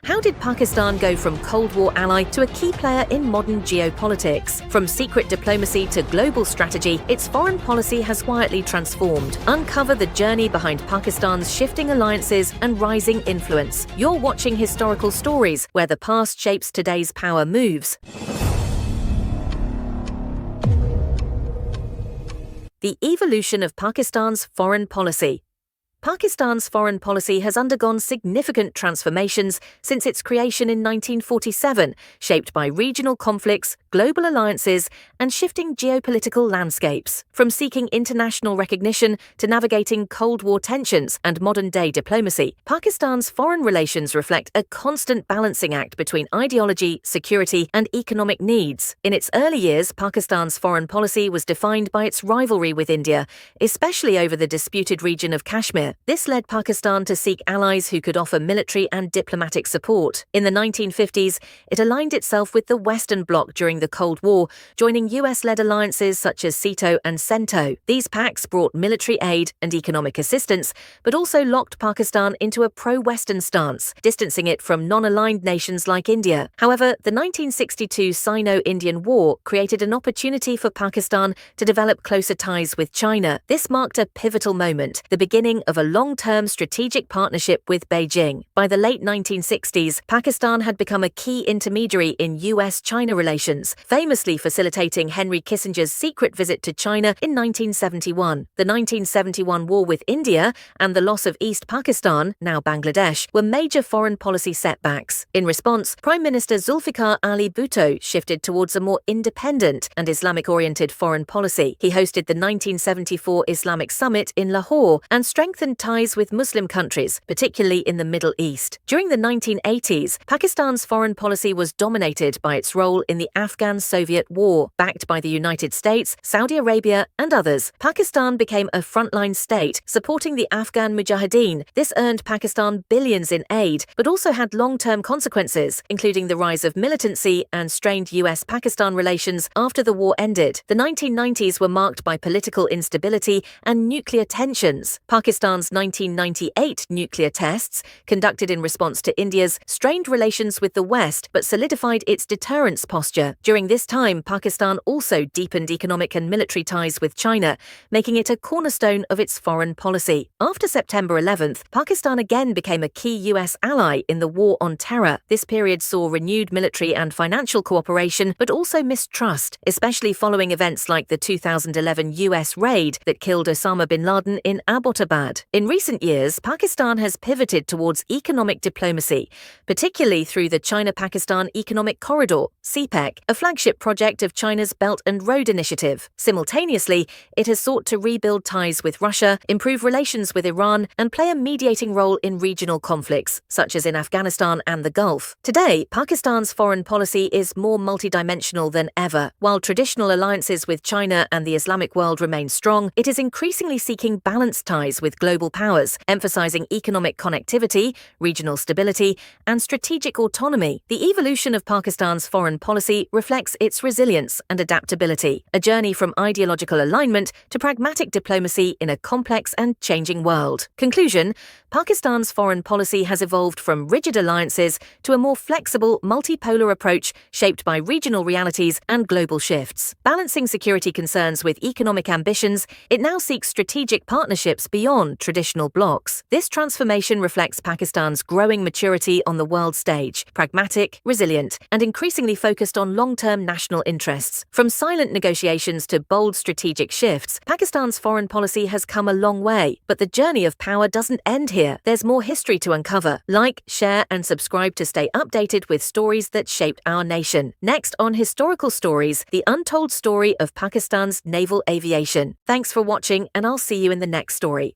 How did Pakistan go from Cold War ally to a key player in modern geopolitics? From secret diplomacy to global strategy, its foreign policy has quietly transformed. Uncover the journey behind Pakistan's shifting alliances and rising influence. You're watching historical stories where the past shapes today's power moves. The evolution of Pakistan's foreign policy. Pakistan's foreign policy has undergone significant transformations since its creation in 1947, shaped by regional conflicts, global alliances, and shifting geopolitical landscapes. From seeking international recognition to navigating Cold War tensions and modern-day diplomacy, Pakistan's foreign relations reflect a constant balancing act between ideology, security, and economic needs. In its early years, Pakistan's foreign policy was defined by its rivalry with India, especially over the disputed region of Kashmir. This led Pakistan to seek allies who could offer military and diplomatic support. In the 1950s, it aligned itself with the Western Bloc during the Cold War, joining US-led alliances such as SEATO and CENTO. These pacts brought military aid and economic assistance, but also locked Pakistan into a pro-Western stance, distancing it from non-aligned nations like India. However, the 1962 Sino-Indian War created an opportunity for Pakistan to develop closer ties with China. This marked a pivotal moment, the beginning of a long-term strategic partnership with Beijing. By the late 1960s, Pakistan had become a key intermediary in US-China relations, famously facilitating Henry Kissinger's secret visit to China in 1971. The 1971 war with India and the loss of East Pakistan, now Bangladesh, were major foreign policy setbacks. In response, Prime Minister Zulfikar Ali Bhutto shifted towards a more independent and Islamic-oriented foreign policy. He hosted the 1974 Islamic Summit in Lahore and strengthened ties with Muslim countries, particularly in the Middle East. During the 1980s, Pakistan's foreign policy was dominated by its role in the Afghan-Soviet War. Backed by the United States, Saudi Arabia, and others, Pakistan became a frontline state, supporting the Afghan Mujahideen. This earned Pakistan billions in aid, but also had long-term consequences, including the rise of militancy and strained US-Pakistan relations after the war ended. The 1990s were marked by political instability and nuclear tensions. Pakistan's 1998 nuclear tests, conducted in response to India's, strained relations with the West but solidified its deterrence posture. During this time, Pakistan also deepened economic and military ties with China, making it a cornerstone of its foreign policy. After September 11th, Pakistan again became a key US ally in the war on terror. This period saw renewed military and financial cooperation, but also mistrust, especially following events like the 2011 US raid that killed Osama bin Laden in Abbottabad. In recent years, Pakistan has pivoted towards economic diplomacy, particularly through the China-Pakistan Economic Corridor, CPEC, a flagship project of China's Belt and Road Initiative. Simultaneously, it has sought to rebuild ties with Russia, improve relations with Iran, and play a mediating role in regional conflicts, such as in Afghanistan and the Gulf. Today, Pakistan's foreign policy is more multidimensional than ever. While traditional alliances with China and the Islamic world remain strong, it is increasingly seeking balanced ties with global powers, emphasizing economic connectivity, regional stability, and strategic autonomy. The evolution of Pakistan's foreign policy reflects its resilience and adaptability, a journey from ideological alignment to pragmatic diplomacy in a complex and changing world. Conclusion: Pakistan's foreign policy has evolved from rigid alliances to a more flexible, multipolar approach shaped by regional realities and global shifts. Balancing security concerns with economic ambitions, it now seeks strategic partnerships beyond traditional blocs. This transformation reflects Pakistan's growing maturity on the world stage, pragmatic, resilient, and increasingly focused on long-term national interests. From silent negotiations to bold strategic shifts, Pakistan's foreign policy has come a long way. But the journey of power doesn't end here. There's more history to uncover. Like, share, and subscribe to stay updated with stories that shaped our nation. Next on Historical Stories, the untold story of Pakistan's naval aviation. Thanks for watching, and I'll see you in the next story.